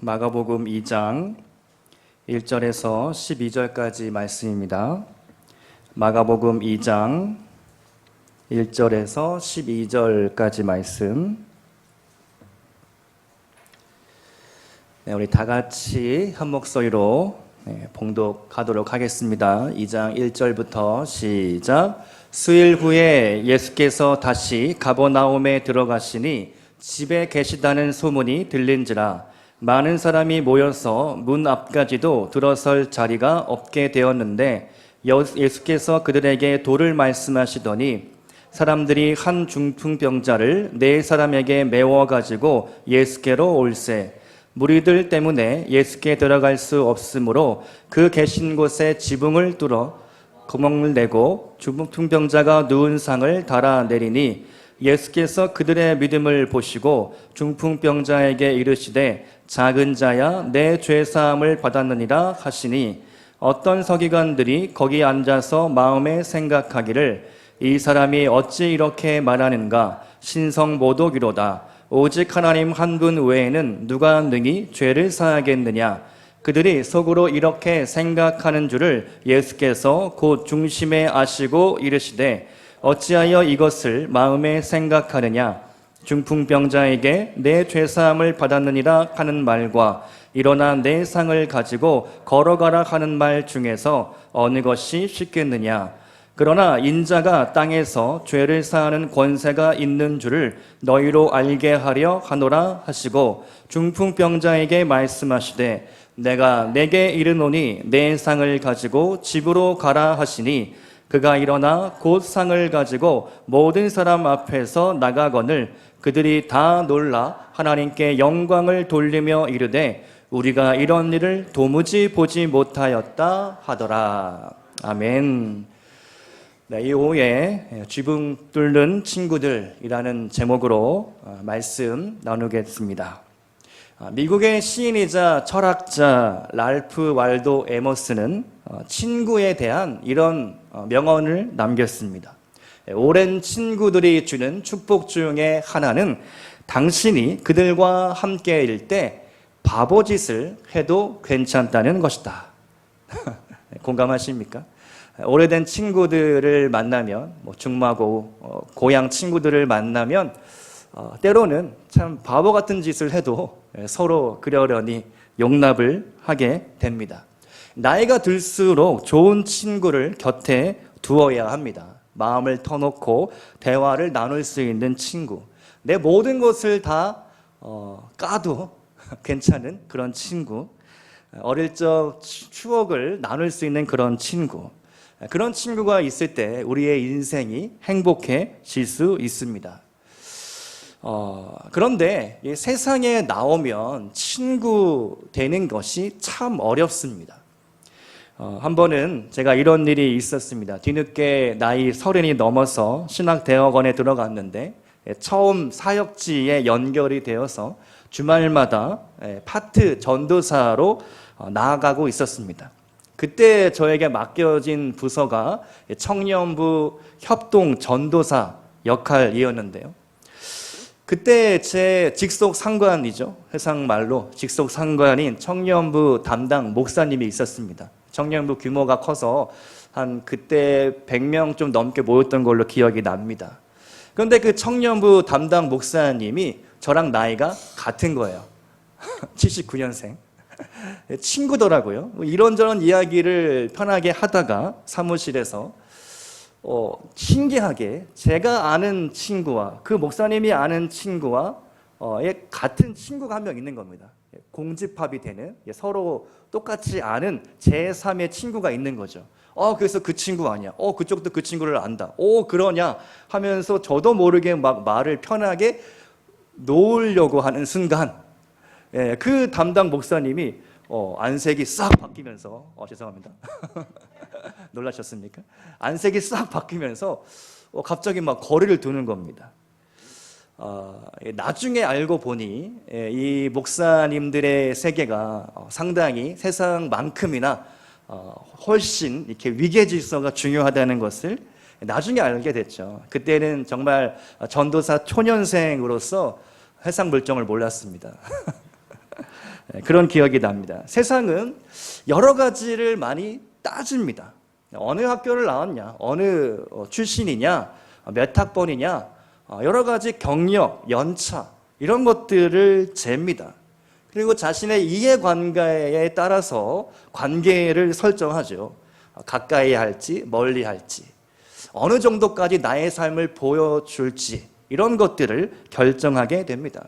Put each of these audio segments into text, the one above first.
마가복음 2장 1절에서 12절까지 말씀입니다. 마가복음 2장 1절에서 12절까지 말씀. 우리 다 같이 한 목소리로 봉독하도록 하겠습니다. 2장 1절부터 시작. 수일 후에 예수께서 다시 가버나움에 들어가시니 집에 계시다는 소문이 들린지라 많은 사람이 모여서 문 앞까지도 들어설 자리가 없게 되었는데 예수께서 그들에게 도를 말씀하시더니 사람들이 한 중풍병자를 네 사람에게 메워가지고 예수께로 올세. 무리들 때문에 예수께 들어갈 수 없으므로 그 계신 곳에 지붕을 뚫어 구멍을 내고 중풍병자가 누운 상을 달아내리니 예수께서 그들의 믿음을 보시고 중풍병자에게 이르시되 작은 자야 내 죄사함을 받았느니라 하시니 어떤 서기관들이 거기 앉아서 마음에 생각하기를 이 사람이 어찌 이렇게 말하는가 신성모독이로다. 오직 하나님 한 분 외에는 누가 능히 죄를 사하겠느냐. 그들이 속으로 이렇게 생각하는 줄을 예수께서 곧 중심에 아시고 이르시되 어찌하여 이것을 마음에 생각하느냐. 중풍병자에게 내 죄사함을 받았느니라 하는 말과 일어나 내 상을 가지고 걸어가라 하는 말 중에서 어느 것이 쉽겠느냐. 그러나 인자가 땅에서 죄를 사하는 권세가 있는 줄을 너희로 알게 하려 하노라 하시고 중풍병자에게 말씀하시되 내가 내게 이르노니 내 상을 가지고 집으로 가라 하시니 그가 일어나 곧 상을 가지고 모든 사람 앞에서 나가거늘 그들이 다 놀라 하나님께 영광을 돌리며 이르되 우리가 이런 일을 도무지 보지 못하였다 하더라. 아멘. 이 오후에 지붕 뚫는 친구들이라는 제목으로 말씀 나누겠습니다. 미국의 시인이자 철학자 랄프 waldo 에머슨은 친구에 대한 이런 명언을 남겼습니다. 오랜 친구들이 주는 축복 중에 하나는 당신이 그들과 함께일 때 바보짓을 해도 괜찮다는 것이다. 공감하십니까? 오래된 친구들을 만나면 중마고 고향 친구들을 만나면 때로는 참 바보 같은 짓을 해도 서로 그러려니 용납을 하게 됩니다. 나이가 들수록 좋은 친구를 곁에 두어야 합니다. 마음을 터놓고 대화를 나눌 수 있는 친구, 내 모든 것을 다 까도 괜찮은 그런 친구, 어릴 적 추억을 나눌 수 있는 그런 친구, 그런 친구가 있을 때 우리의 인생이 행복해질 수 있습니다. 그런데 이 세상에 나오면 친구 되는 것이 참 어렵습니다. 한 번은 제가 이런 일이 있었습니다. 뒤늦게 나이 30이 넘어서 신학대학원에 들어갔는데 처음 사역지에 연결이 되어서 주말마다 파트 전도사로 나아가고 있었습니다. 그때 저에게 맡겨진 부서가 청년부 협동 전도사 역할이었는데요. 그때 제 직속 상관이죠. 회상 말로 직속 상관인 청년부 담당 목사님이 있었습니다. 청년부 규모가 커서 한 그때 100명 좀 넘게 모였던 걸로 기억이 납니다. 그런데 그 청년부 담당 목사님이 저랑 나이가 같은 거예요. 79년생. 친구더라고요. 이런저런 이야기를 편하게 하다가 사무실에서 신기하게 제가 아는 친구와 그 목사님이 아는 친구와 같은 친구가 한 명 있는 겁니다. 공집합이 되는 서로 똑같이 아는 제3의 친구가 있는 거죠. 그래서 그 친구 아니야. 그쪽도 그 친구를 안다. 그러냐 하면서 저도 모르게 막 말을 편하게 놓으려고 하는 순간 그 담당 목사님이 안색이 싹 바뀌면서 죄송합니다. 놀라셨습니까? 안색이 싹 바뀌면서 갑자기 막 거리를 두는 겁니다. 나중에 알고 보니 이 목사님들의 세계가 상당히 세상만큼이나 훨씬 이렇게 위계 질서가 중요하다는 것을 나중에 알게 됐죠. 그때는 정말 전도사 초년생으로서 세상 물정을 몰랐습니다. 그런 기억이 납니다. 세상은 여러 가지를 많이 따집니다. 어느 학교를 나왔냐, 어느 출신이냐, 몇 학번이냐, 여러 가지 경력, 연차 이런 것들을 잽니다. 그리고 자신의 이해관계에 따라서 관계를 설정하죠. 가까이 할지 멀리 할지, 어느 정도까지 나의 삶을 보여줄지 이런 것들을 결정하게 됩니다.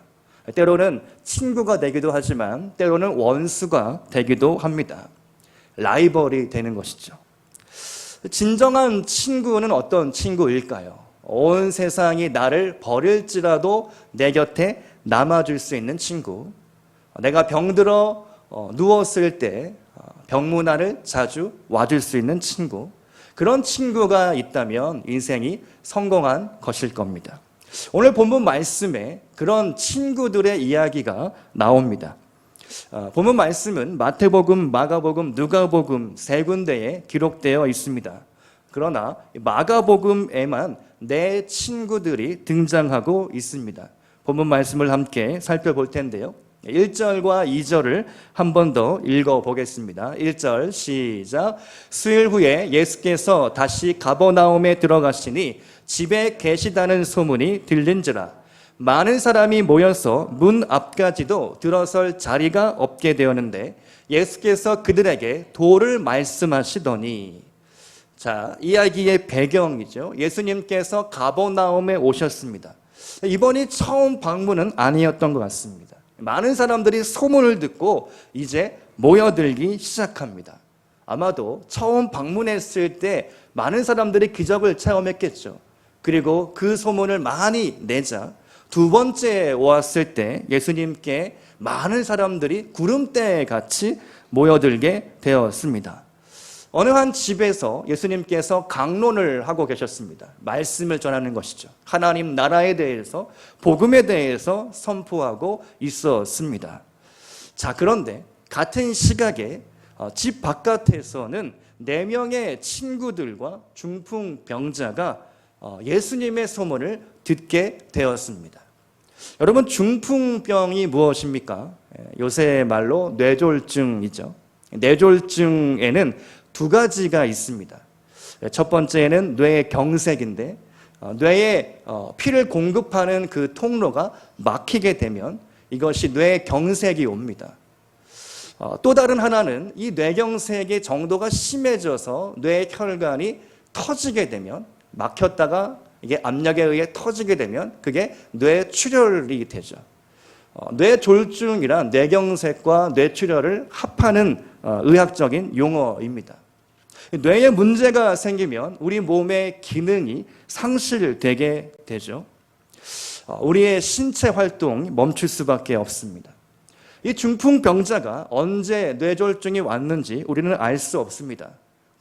때로는 친구가 되기도 하지만 때로는 원수가 되기도 합니다. 라이벌이 되는 것이죠. 진정한 친구는 어떤 친구일까요? 온 세상이 나를 버릴지라도 내 곁에 남아줄 수 있는 친구, 내가 병들어 누웠을 때 병문안을 자주 와줄 수 있는 친구, 그런 친구가 있다면 인생이 성공한 것일 겁니다. 오늘 본문 말씀에 그런 친구들의 이야기가 나옵니다. 본문 말씀은 마태복음, 마가복음, 누가복음 세 군데에 기록되어 있습니다. 그러나 마가복음에만 네 친구들이 등장하고 있습니다. 본문 말씀을 함께 살펴볼 텐데요. 1절과 2절을 한 번 더 읽어보겠습니다. 1절 시작. 수일 후에 예수께서 다시 가버나움에 들어가시니 집에 계시다는 소문이 들린지라 많은 사람이 모여서 문 앞까지도 들어설 자리가 없게 되었는데 예수께서 그들에게 도를 말씀하시더니, 자, 이야기의 배경이죠. 예수님께서 가버나움에 오셨습니다. 이번이 처음 방문은 아니었던 것 같습니다. 많은 사람들이 소문을 듣고 이제 모여들기 시작합니다. 아마도 처음 방문했을 때 많은 사람들이 기적을 체험했겠죠. 그리고 그 소문을 많이 내자 두 번째 왔을 때 예수님께 많은 사람들이 구름대 같이 모여들게 되었습니다. 어느 한 집에서 예수님께서 강론을 하고 계셨습니다. 말씀을 전하는 것이죠. 하나님 나라에 대해서, 복음에 대해서 선포하고 있었습니다. 자, 그런데 같은 시각에 집 바깥에서는 4명의 친구들과 중풍병자가 예수님의 소문을 듣게 되었습니다. 여러분, 중풍병이 무엇입니까? 요새 말로 뇌졸중이죠. 뇌졸중에는 두 가지가 있습니다. 첫 번째는 뇌경색인데 뇌에 피를 공급하는 그 통로가 막히게 되면 이것이 뇌경색이 옵니다. 또 다른 하나는 이 뇌경색의 정도가 심해져서 뇌혈관이 터지게 되면, 막혔다가 이게 압력에 의해 터지게 되면 그게 뇌출혈이 되죠. 뇌졸중이란 뇌경색과 뇌출혈을 합하는 의학적인 용어입니다. 뇌에 문제가 생기면 우리 몸의 기능이 상실되게 되죠. 우리의 신체 활동이 멈출 수밖에 없습니다. 이 중풍병자가 언제 뇌졸중이 왔는지 우리는 알 수 없습니다.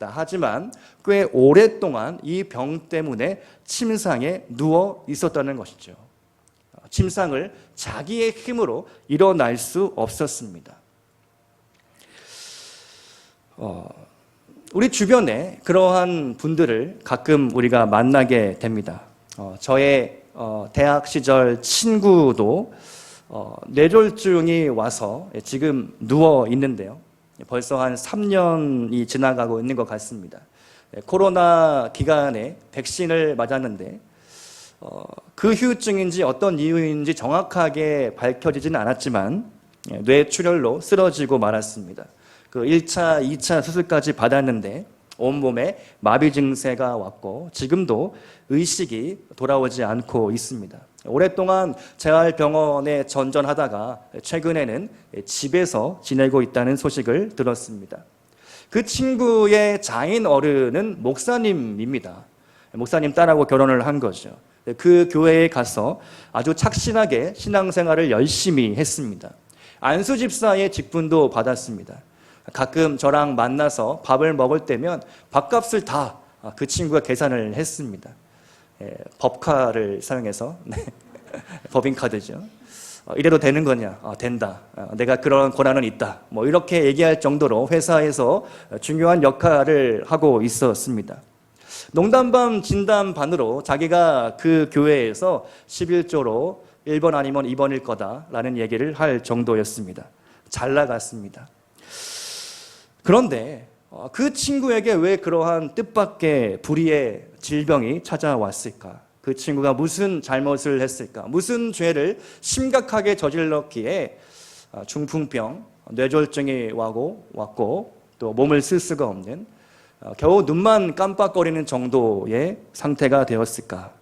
하지만 꽤 오랫동안 이 병 때문에 침상에 누워 있었다는 것이죠. 침상을 자기의 힘으로 일어날 수 없었습니다. 우리 주변에 그러한 분들을 가끔 우리가 만나게 됩니다. 저의 대학 시절 친구도 뇌졸중이 와서 지금 누워 있는데요. 벌써 한 3년이 지나가고 있는 것 같습니다. 코로나 기간에 백신을 맞았는데 그 후유증인지 어떤 이유인지 정확하게 밝혀지지는 않았지만 뇌출혈로 쓰러지고 말았습니다. 그 1차, 2차 수술까지 받았는데 온몸에 마비 증세가 왔고 지금도 의식이 돌아오지 않고 있습니다. 오랫동안 재활병원에 전전하다가 최근에는 집에서 지내고 있다는 소식을 들었습니다. 그 친구의 장인 어른은 목사님입니다. 목사님 딸하고 결혼을 한 거죠. 그 교회에 가서 아주 착실하게 신앙생활을 열심히 했습니다. 안수 집사의 직분도 받았습니다. 가끔 저랑 만나서 밥을 먹을 때면 밥값을 다 그 친구가 계산을 했습니다. 법카를 사용해서 법인카드죠. 이래도 되는 거냐? 된다. 내가 그런 권한은 있다. 뭐 이렇게 얘기할 정도로 회사에서 중요한 역할을 하고 있었습니다. 농담 반 진담 반으로 자기가 그 교회에서 11조로 1번 아니면 2번일 거다라는 얘기를 할 정도였습니다. 잘 나갔습니다. 그런데 그 친구에게 왜 그러한 뜻밖의 불의의 질병이 찾아왔을까? 그 친구가 무슨 잘못을 했을까? 무슨 죄를 심각하게 저질렀기에 중풍병, 뇌졸중이 왔고 또 몸을 쓸 수가 없는 겨우 눈만 깜빡거리는 정도의 상태가 되었을까?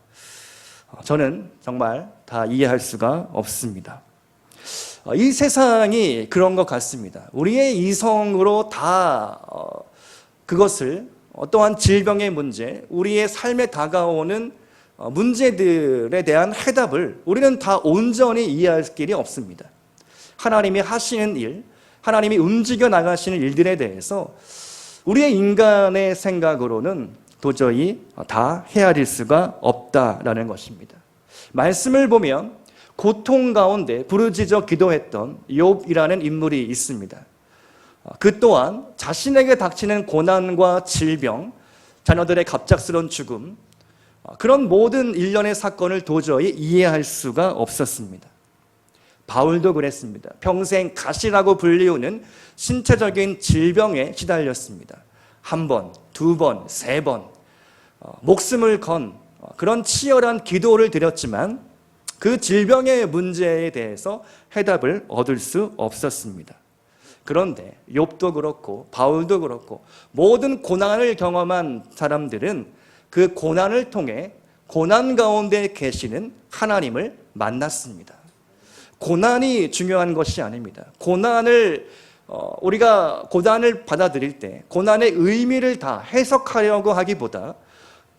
저는 정말 다 이해할 수가 없습니다. 이 세상이 그런 것 같습니다. 우리의 이성으로 다 그것을 어떠한 질병의 문제, 우리의 삶에 다가오는 문제들에 대한 해답을 우리는 다 온전히 이해할 길이 없습니다. 하나님이 하시는 일, 하나님이 움직여 나가시는 일들에 대해서 우리의 인간의 생각으로는 도저히 다 헤아릴 수가 없다라는 것입니다. 말씀을 보면 고통 가운데 부르짖어 기도했던 욥이라는 인물이 있습니다. 그 또한 자신에게 닥치는 고난과 질병, 자녀들의 갑작스러운 죽음, 그런 모든 일련의 사건을 도저히 이해할 수가 없었습니다. 바울도 그랬습니다. 평생 가시라고 불리우는 신체적인 질병에 시달렸습니다. 한 번, 두 번, 세 번 목숨을 건 그런 치열한 기도를 드렸지만 그 질병의 문제에 대해서 해답을 얻을 수 없었습니다. 그런데 욥도 그렇고 바울도 그렇고 모든 고난을 경험한 사람들은 그 고난을 통해 고난 가운데 계시는 하나님을 만났습니다. 고난이 중요한 것이 아닙니다. 우리가 고난을 받아들일 때 고난의 의미를 다 해석하려고 하기보다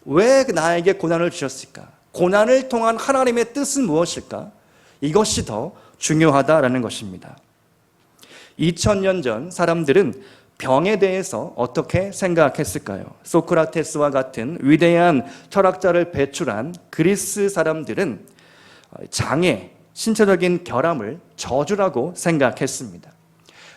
왜 나에게 고난을 주셨을까? 고난을 통한 하나님의 뜻은 무엇일까? 이것이 더 중요하다라는 것입니다. 2000년 전 사람들은 병에 대해서 어떻게 생각했을까요? 소크라테스와 같은 위대한 철학자를 배출한 그리스 사람들은 장애, 신체적인 결함을 저주라고 생각했습니다.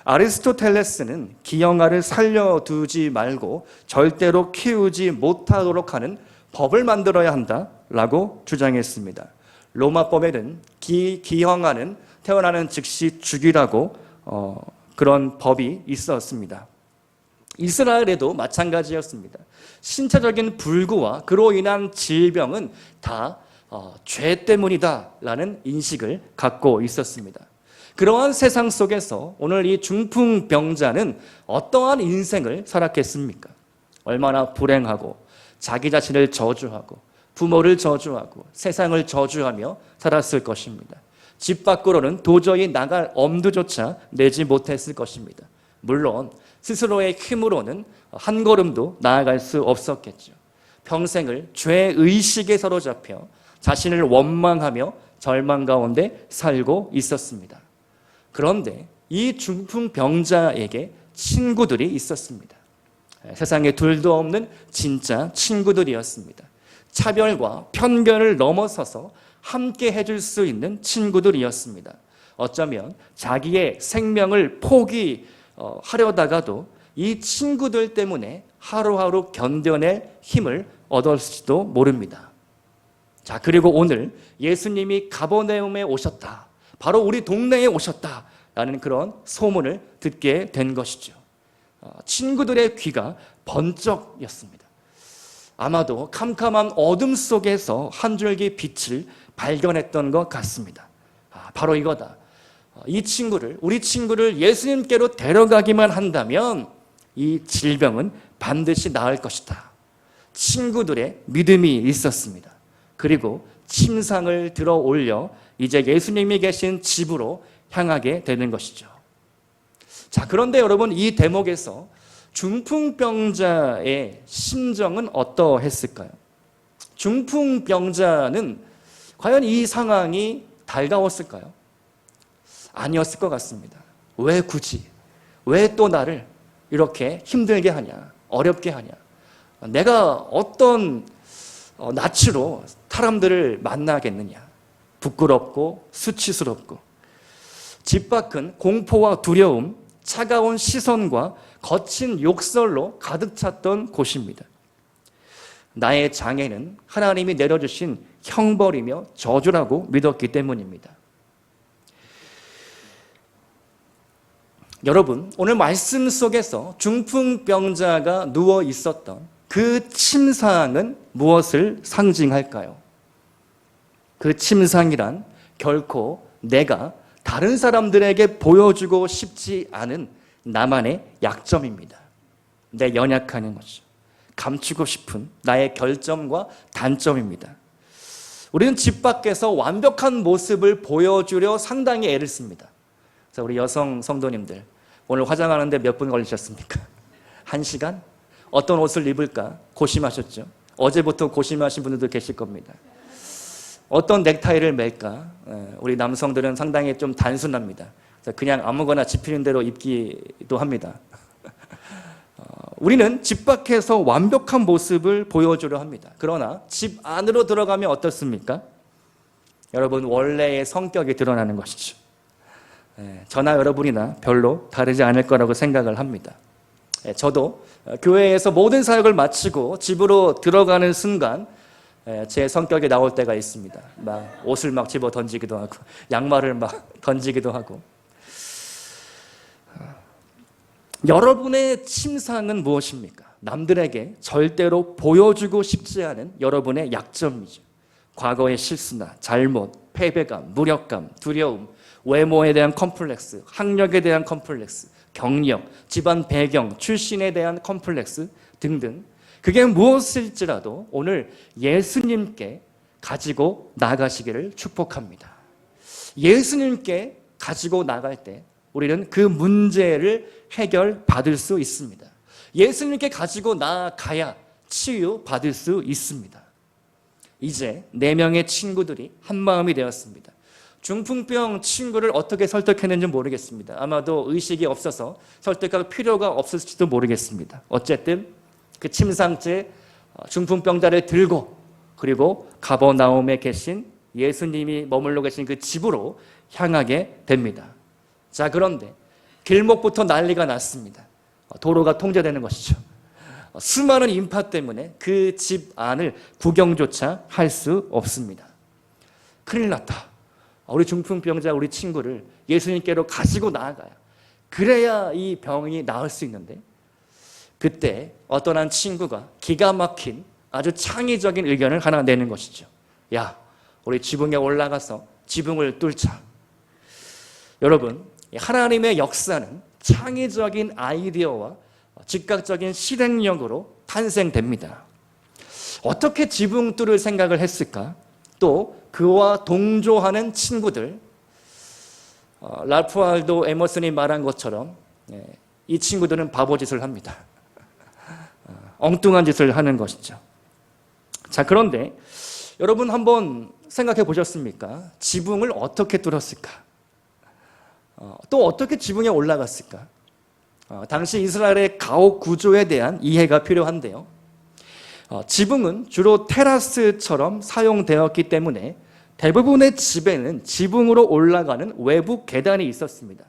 아리스토텔레스는 기형아를 살려두지 말고 절대로 키우지 못하도록 하는 법을 만들어야 한다라고 주장했습니다. 로마법에는 기형아는 태어나는 즉시 죽이라고 그런 법이 있었습니다. 이스라엘에도 마찬가지였습니다. 신체적인 불구와 그로 인한 질병은 다 죄 때문이다라는 인식을 갖고 있었습니다. 그러한 세상 속에서 오늘 이 중풍병자는 어떠한 인생을 살았겠습니까? 얼마나 불행하고 자기 자신을 저주하고 부모를 저주하고 세상을 저주하며 살았을 것입니다. 집 밖으로는 도저히 나갈 엄두조차 내지 못했을 것입니다. 물론 스스로의 힘으로는 한 걸음도 나아갈 수 없었겠죠. 평생을 죄의식에 사로잡혀 자신을 원망하며 절망 가운데 살고 있었습니다. 그런데 이 중풍병자에게 친구들이 있었습니다. 세상에 둘도 없는 진짜 친구들이었습니다. 차별과 편견을 넘어서서 함께 해줄 수 있는 친구들이었습니다. 어쩌면 자기의 생명을 포기하려다가도 이 친구들 때문에 하루하루 견뎌낼 힘을 얻었을지도 모릅니다. 자, 그리고 오늘 예수님이 가버나움에 오셨다. 바로 우리 동네에 오셨다라는 그런 소문을 듣게 된 것이죠. 친구들의 귀가 번쩍였습니다. 아마도 캄캄한 어둠 속에서 한 줄기 빛을 발견했던 것 같습니다. 바로 이거다. 우리 친구를 예수님께로 데려가기만 한다면 이 질병은 반드시 나을 것이다. 친구들의 믿음이 있었습니다. 그리고 침상을 들어 올려 이제 예수님이 계신 집으로 향하게 되는 것이죠. 자, 그런데 여러분, 이 대목에서 중풍병자의 심정은 어떠했을까요? 중풍병자는 과연 이 상황이 달가웠을까요? 아니었을 것 같습니다. 왜 굳이? 왜 또 나를 이렇게 힘들게 하냐? 어렵게 하냐? 내가 어떤 낯으로 사람들을 만나겠느냐? 부끄럽고 수치스럽고 집 밖은 공포와 두려움, 차가운 시선과 거친 욕설로 가득 찼던 곳입니다. 나의 장애는 하나님이 내려주신 형벌이며 저주라고 믿었기 때문입니다. 여러분, 오늘 말씀 속에서 중풍병자가 누워 있었던 그 침상은 무엇을 상징할까요? 그 침상이란 결코 내가 다른 사람들에게 보여주고 싶지 않은 나만의 약점입니다. 내 연약한 것이죠. 감추고 싶은 나의 결점과 단점입니다. 우리는 집 밖에서 완벽한 모습을 보여주려 상당히 애를 씁니다. 자, 우리 여성 성도님들, 오늘 화장하는데 몇 분 걸리셨습니까? 1시간? 어떤 옷을 입을까 고심하셨죠? 어제부터 고심하신 분들도 계실 겁니다. 어떤 넥타이를 맬까? 우리 남성들은 상당히 좀 단순합니다. 그냥 아무거나 집히는 대로 입기도 합니다. 우리는 집 밖에서 완벽한 모습을 보여주려 합니다. 그러나 집 안으로 들어가면 어떻습니까? 여러분, 원래의 성격이 드러나는 것이죠. 저나 여러분이나 별로 다르지 않을 거라고 생각을 합니다. 저도 교회에서 모든 사역을 마치고 집으로 들어가는 순간 제 성격이 나올 때가 있습니다. 막 옷을 막 집어 던지기도 하고 양말을 막 던지기도 하고. 여러분의 침상은 무엇입니까? 남들에게 절대로 보여주고 싶지 않은 여러분의 약점이죠. 과거의 실수나 잘못, 패배감, 무력감, 두려움, 외모에 대한 컴플렉스, 학력에 대한 컴플렉스, 경력, 집안 배경, 출신에 대한 컴플렉스 등등, 그게 무엇일지라도 오늘 예수님께 가지고 나가시기를 축복합니다. 예수님께 가지고 나갈 때 우리는 그 문제를 해결받을 수 있습니다. 예수님께 가지고 나가야 치유받을 수 있습니다. 이제 4명의 친구들이 한마음이 되었습니다. 중풍병 친구를 어떻게 설득했는지 모르겠습니다. 아마도 의식이 없어서 설득할 필요가 없을지도 모르겠습니다. 어쨌든 그 침상째 중풍병자를 들고 그리고 가버나움에 계신 예수님이 머물러 계신 그 집으로 향하게 됩니다. 자, 그런데 길목부터 난리가 났습니다. 도로가 통제되는 것이죠. 수많은 인파 때문에 그 집 안을 구경조차 할 수 없습니다. 큰일 났다. 우리 중풍병자 우리 친구를 예수님께로 가지고 나아가야, 그래야 이 병이 나을 수 있는데, 그때 어떤 한 친구가 기가 막힌 아주 창의적인 의견을 하나 내는 것이죠. 야, 우리 지붕에 올라가서 지붕을 뚫자. 여러분, 하나님의 역사는 창의적인 아이디어와 즉각적인 실행력으로 탄생됩니다. 어떻게 지붕 뚫을 생각을 했을까? 또 그와 동조하는 친구들, 랄프 알도 에머슨이 말한 것처럼 이 친구들은 바보짓을 합니다. 엉뚱한 짓을 하는 것이죠. 자, 그런데 여러분 한번 생각해 보셨습니까? 지붕을 어떻게 뚫었을까? 또 어떻게 지붕에 올라갔을까? 당시 이스라엘의 가옥 구조에 대한 이해가 필요한데요. 지붕은 주로 테라스처럼 사용되었기 때문에 대부분의 집에는 지붕으로 올라가는 외부 계단이 있었습니다.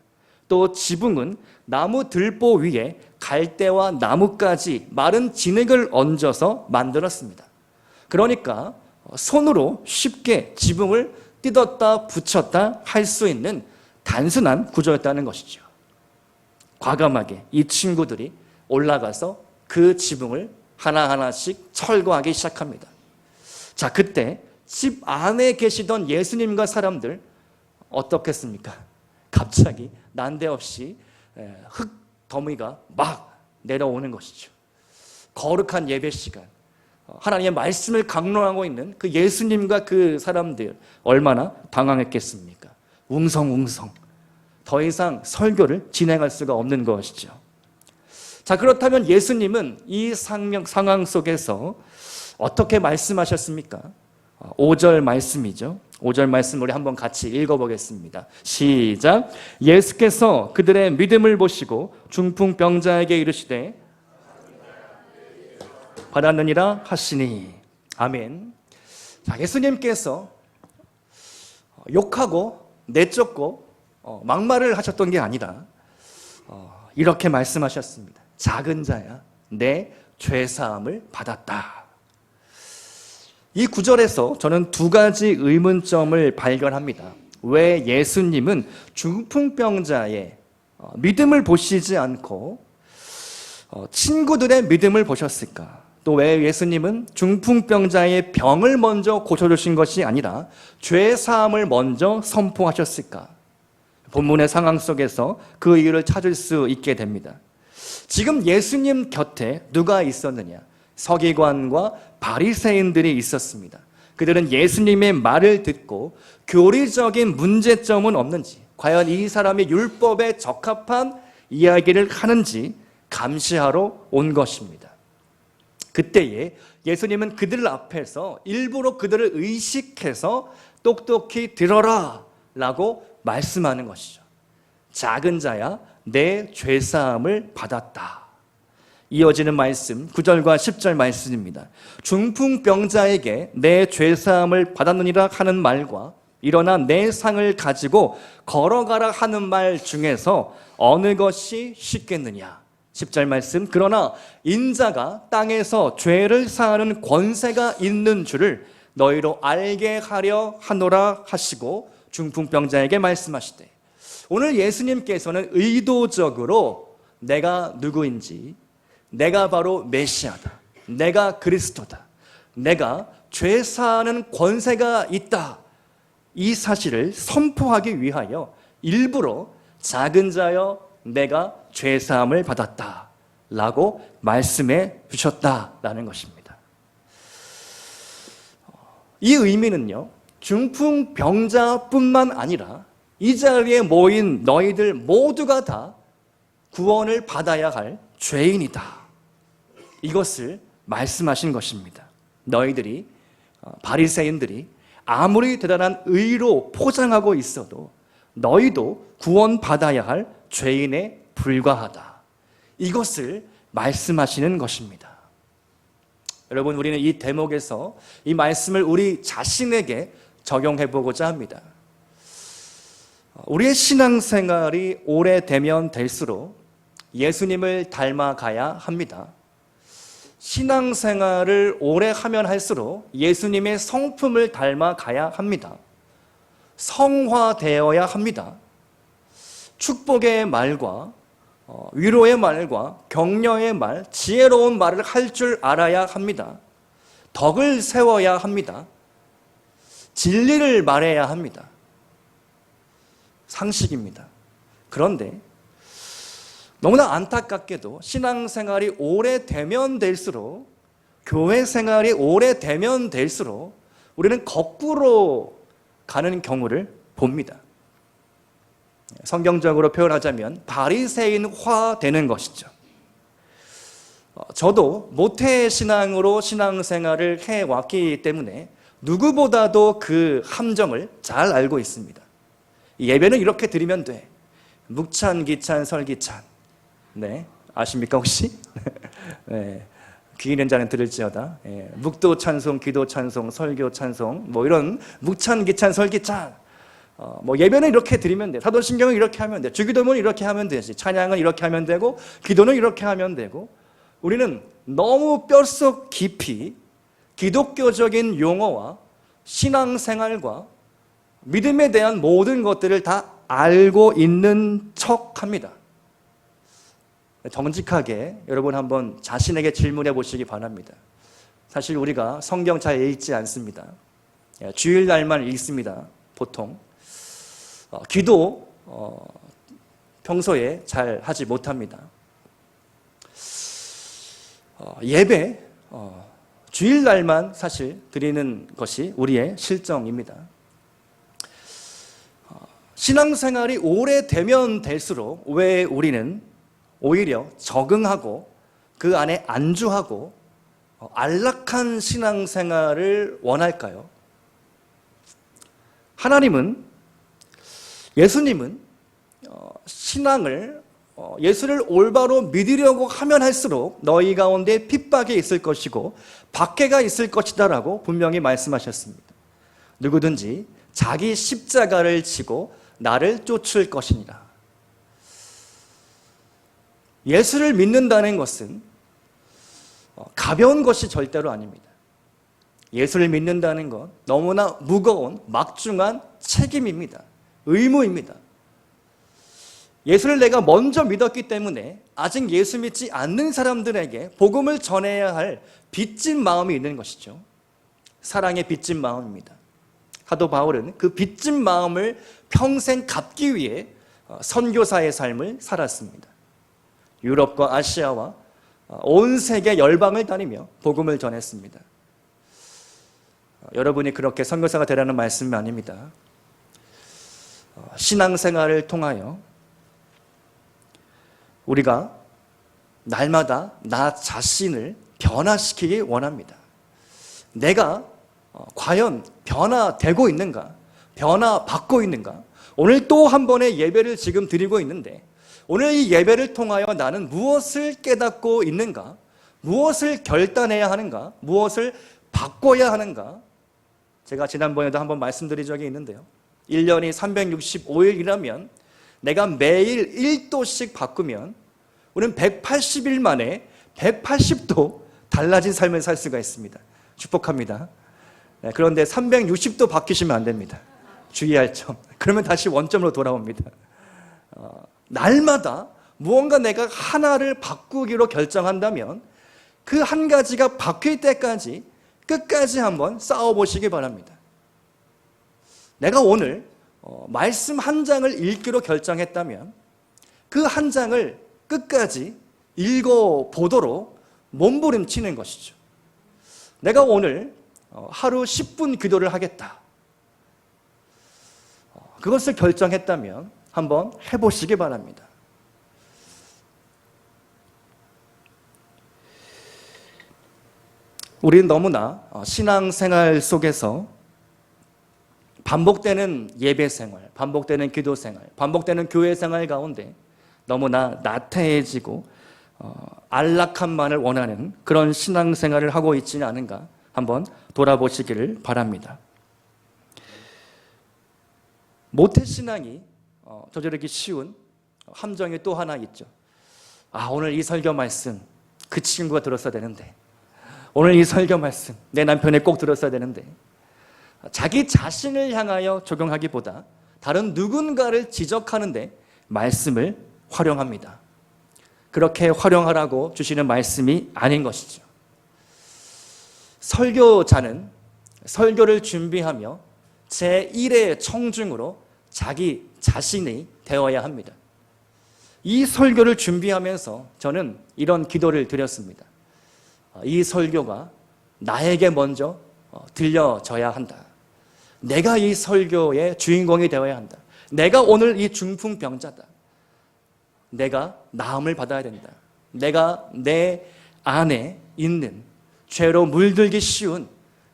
또 지붕은 나무 들보 위에 갈대와 나무까지 마른 진흙을 얹어서 만들었습니다. 그러니까 손으로 쉽게 지붕을 뜯었다 붙였다 할 수 있는 단순한 구조였다는 것이죠. 과감하게 이 친구들이 올라가서 그 지붕을 하나하나씩 철거하기 시작합니다. 자, 그때 집 안에 계시던 예수님과 사람들 어떻겠습니까? 갑자기 난데없이 흙 더미가 막 내려오는 것이죠. 거룩한 예배 시간, 하나님의 말씀을 강론하고 있는 그 예수님과 그 사람들 얼마나 당황했겠습니까? 웅성웅성 더 이상 설교를 진행할 수가 없는 것이죠. 자, 그렇다면 예수님은 이 상황 속에서 어떻게 말씀하셨습니까? 5절 말씀이죠. 5절 말씀 우리 한번 같이 읽어보겠습니다. 시작. 예수께서 그들의 믿음을 보시고 중풍병자에게 이르시되 받았느니라 하시니. 아멘. 자, 예수님께서 욕하고 내쫓고 막말을 하셨던 게 아니라 이렇게 말씀하셨습니다. 작은 자야, 내 죄사함을 받았다. 이 구절에서 저는 2가지 의문점을 발견합니다. 왜 예수님은 중풍병자의 믿음을 보시지 않고 친구들의 믿음을 보셨을까? 또 왜 예수님은 중풍병자의 병을 먼저 고쳐주신 것이 아니라 죄 사함을 먼저 선포하셨을까? 본문의 상황 속에서 그 이유를 찾을 수 있게 됩니다. 지금 예수님 곁에 누가 있었느냐? 서기관과 바리새인들이 있었습니다. 그들은 예수님의 말을 듣고 교리적인 문제점은 없는지, 과연 이 사람이 율법에 적합한 이야기를 하는지 감시하러 온 것입니다. 그때에 예수님은 그들 앞에서 일부러 그들을 의식해서 똑똑히 들어라 라고 말씀하는 것이죠. 작은 자야 내 죄사함을 받았다. 이어지는 말씀 9절과 10절 말씀입니다. 중풍병자에게 내 죄사함을 받았느니라 하는 말과 일어나 내 상을 가지고 걸어가라 하는 말 중에서 어느 것이 쉽겠느냐? 10절 말씀, 그러나 인자가 땅에서 죄를 사하는 권세가 있는 줄을 너희로 알게 하려 하노라 하시고 중풍병자에게 말씀하시되, 오늘 예수님께서는 의도적으로 내가 누구인지, 내가 바로 메시아다, 내가 그리스도다, 내가 죄 사하는 권세가 있다, 이 사실을 선포하기 위하여 일부러 작은 자여 내가 죄 사함을 받았다 라고 말씀해 주셨다라는 것입니다. 이 의미는요, 중풍병자뿐만 아니라 이 자리에 모인 너희들 모두가 다 구원을 받아야 할 죄인이다, 이것을 말씀하신 것입니다. 너희들이, 바리새인들이 아무리 대단한 의로 포장하고 있어도 너희도 구원받아야 할 죄인에 불과하다, 이것을 말씀하시는 것입니다. 여러분, 우리는 이 대목에서 이 말씀을 우리 자신에게 적용해 보고자 합니다. 우리의 신앙생활이 오래되면 될수록 예수님을 닮아가야 합니다. 신앙생활을 오래 하면 할수록 예수님의 성품을 닮아가야 합니다. 성화되어야 합니다. 축복의 말과 위로의 말과 격려의 말, 지혜로운 말을 할 줄 알아야 합니다. 덕을 세워야 합니다. 진리를 말해야 합니다. 상식입니다. 그런데 너무나 안타깝게도 신앙생활이 오래되면 될수록, 교회 생활이 오래되면 될수록 우리는 거꾸로 가는 경우를 봅니다. 성경적으로 표현하자면 바리새인화 되는 것이죠. 저도 모태신앙으로 신앙생활을 해왔기 때문에 누구보다도 그 함정을 잘 알고 있습니다. 예배는 이렇게 드리면 돼. 묵찬, 기찬, 설기찬. 네, 아십니까 혹시? 네, 귀 있는 자는 들을지어다. 네, 묵도 찬송, 기도 찬송, 설교 찬송, 뭐 이런 묵찬, 기찬, 설기찬. 뭐 예배는 이렇게 드리면 돼. 사도신경은 이렇게 하면 돼. 주기도문은 이렇게 하면 되지. 찬양은 이렇게 하면 되고, 기도는 이렇게 하면 되고. 우리는 너무 뼛속 깊이 기독교적인 용어와 신앙생활과 믿음에 대한 모든 것들을 다 알고 있는 척합니다. 정직하게 여러분 한번 자신에게 질문해 보시기 바랍니다. 사실 우리가 성경 잘 읽지 않습니다. 주일날만 읽습니다. 보통 기도 평소에 잘 하지 못합니다. 예배 주일날만 사실 드리는 것이 우리의 실정입니다. 신앙생활이 오래되면 될수록 왜 우리는 오히려 적응하고 그 안에 안주하고 안락한 신앙생활을 원할까요? 하나님은, 예수님은 신앙을 예수를 올바로 믿으려고 하면 할수록 너희 가운데 핍박이 있을 것이고 박해가 있을 것이다 라고 분명히 말씀하셨습니다. 누구든지 자기 십자가를 지고 나를 쫓을 것이니라. 예수를 믿는다는 것은 가벼운 것이 절대로 아닙니다. 예수를 믿는다는 것 너무나 무거운 막중한 책임입니다. 의무입니다. 예수를 내가 먼저 믿었기 때문에 아직 예수 믿지 않는 사람들에게 복음을 전해야 할 빚진 마음이 있는 것이죠. 사랑의 빚진 마음입니다. 사도 바울은 그 빚진 마음을 평생 갚기 위해 선교사의 삶을 살았습니다. 유럽과 아시아와 온 세계 열방을 다니며 복음을 전했습니다. 여러분이 그렇게 선교사가 되라는 말씀이 아닙니다. 신앙생활을 통하여 우리가 날마다 나 자신을 변화시키기 원합니다. 내가 과연 변화되고 있는가? 변화받고 있는가? 오늘 또 한 번의 예배를 지금 드리고 있는데 오늘 이 예배를 통하여 나는 무엇을 깨닫고 있는가? 무엇을 결단해야 하는가? 무엇을 바꿔야 하는가? 제가 지난번에도 한번 말씀드린 적이 있는데요. 1년이 365일이라면 내가 매일 1도씩 바꾸면 우리는 180일 만에 180도 달라진 삶을 살 수가 있습니다. 축복합니다. 그런데 360도 바뀌시면 안 됩니다. 주의할 점. 그러면 다시 원점으로 돌아옵니다. 날마다 무언가 내가 하나를 바꾸기로 결정한다면 그 한 가지가 바뀔 때까지 끝까지 한번 싸워보시기 바랍니다. 내가 오늘 말씀 한 장을 읽기로 결정했다면 그 한 장을 끝까지 읽어보도록 몸부림치는 것이죠. 내가 오늘 하루 10분 기도를 하겠다. 그것을 결정했다면 한번 해보시기 바랍니다. 우리는 너무나 신앙생활 속에서 반복되는 예배생활, 반복되는 기도생활, 반복되는 교회생활 가운데 너무나 나태해지고 안락함만을 원하는 그런 신앙생활을 하고 있지는 않은가 한번 돌아보시기를 바랍니다. 모태신앙이 저지르기 쉬운 함정이 또 하나 있죠. 오늘 이 설교 말씀 그 친구가 들었어야 되는데, 오늘 이 설교 말씀 내 남편이 꼭 들었어야 되는데, 자기 자신을 향하여 적용하기보다 다른 누군가를 지적하는데 말씀을 활용합니다. 그렇게 활용하라고 주시는 말씀이 아닌 것이죠. 설교자는 설교를 준비하며 제1의 청중으로 자기 자신이 되어야 합니다. 이 설교를 준비하면서 저는 이런 기도를 드렸습니다. 이 설교가 나에게 먼저 들려져야 한다. 내가 이 설교의 주인공이 되어야 한다. 내가 오늘 이 중풍병자다. 내가 나음을 받아야 된다. 내가 내 안에 있는 죄로 물들기 쉬운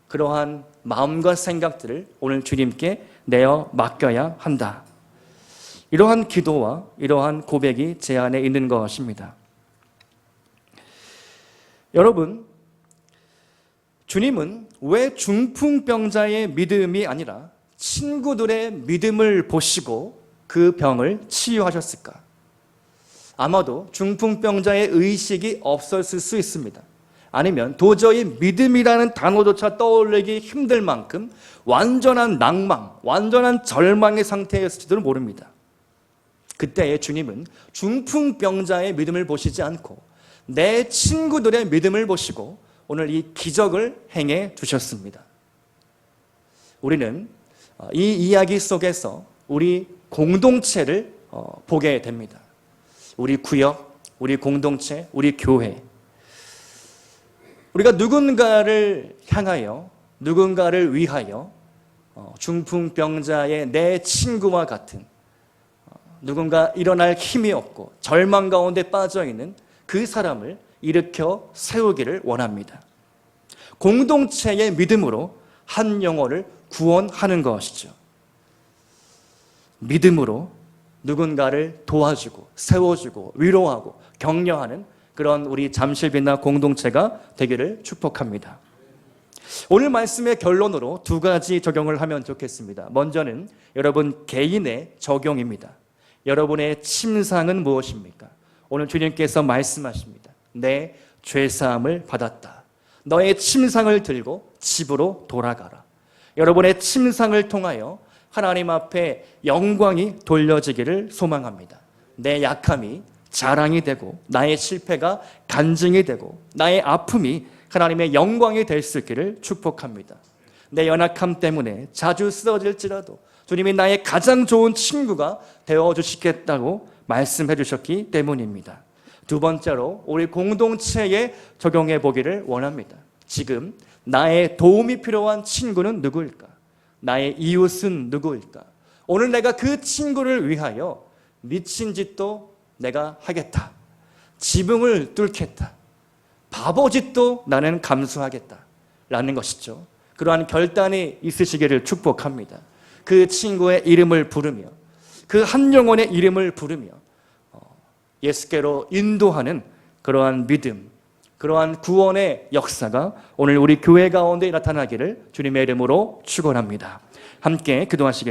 그러한 마음과 생각들을 오늘 주님께 내어 맡겨야 한다. 이러한 기도와 이러한 고백이 제 안에 있는 것입니다. 여러분, 주님은 왜 중풍병자의 믿음이 아니라 친구들의 믿음을 보시고 그 병을 치유하셨을까? 아마도 중풍병자의 의식이 없었을 수 있습니다. 아니면 도저히 믿음이라는 단어조차 떠올리기 힘들 만큼 완전한 낭망, 완전한 절망의 상태였을지도 모릅니다. 그때의 주님은 중풍병자의 믿음을 보시지 않고 내 친구들의 믿음을 보시고 오늘 이 기적을 행해 주셨습니다. 우리는 이 이야기 속에서 우리 공동체를 보게 됩니다. 우리 구역, 우리 공동체, 우리 교회. 우리가 누군가를 향하여, 누군가를 위하여 중풍병자의 내 친구와 같은 누군가 일어날 힘이 없고 절망 가운데 빠져있는 그 사람을 일으켜 세우기를 원합니다. 공동체의 믿음으로 한 영혼을 구원하는 것이죠. 믿음으로 누군가를 도와주고 세워주고 위로하고 격려하는 그런 우리 잠실빛나 공동체가 되기를 축복합니다. 오늘 말씀의 결론으로 두 가지 적용을 하면 좋겠습니다. 먼저는 여러분 개인의 적용입니다. 여러분의 침상은 무엇입니까? 오늘 주님께서 말씀하십니다. 내 죄사함을 받았다. 너의 침상을 들고 집으로 돌아가라. 여러분의 침상을 통하여 하나님 앞에 영광이 돌려지기를 소망합니다. 내 약함이 자랑이 되고 나의 실패가 간증이 되고 나의 아픔이 하나님의 영광이 될 수 있기를 축복합니다. 내 연약함 때문에 자주 쓰러질지라도 주님이 나의 가장 좋은 친구가 되어주시겠다고 말씀해 주셨기 때문입니다. 두 번째로 우리 공동체에 적용해 보기를 원합니다. 지금 나의 도움이 필요한 친구는 누구일까? 나의 이웃은 누구일까? 오늘 내가 그 친구를 위하여 미친 짓도 내가 하겠다. 지붕을 뚫겠다. 바보짓도 나는 감수하겠다. 라는 것이죠. 그러한 결단이 있으시기를 축복합니다. 그 친구의 이름을 부르며 그 한 영혼의 이름을 부르며 예수께로 인도하는 그러한 믿음, 그러한 구원의 역사가 오늘 우리 교회 가운데 나타나기를 주님의 이름으로 축원합니다. 함께 기도하시겠습니다.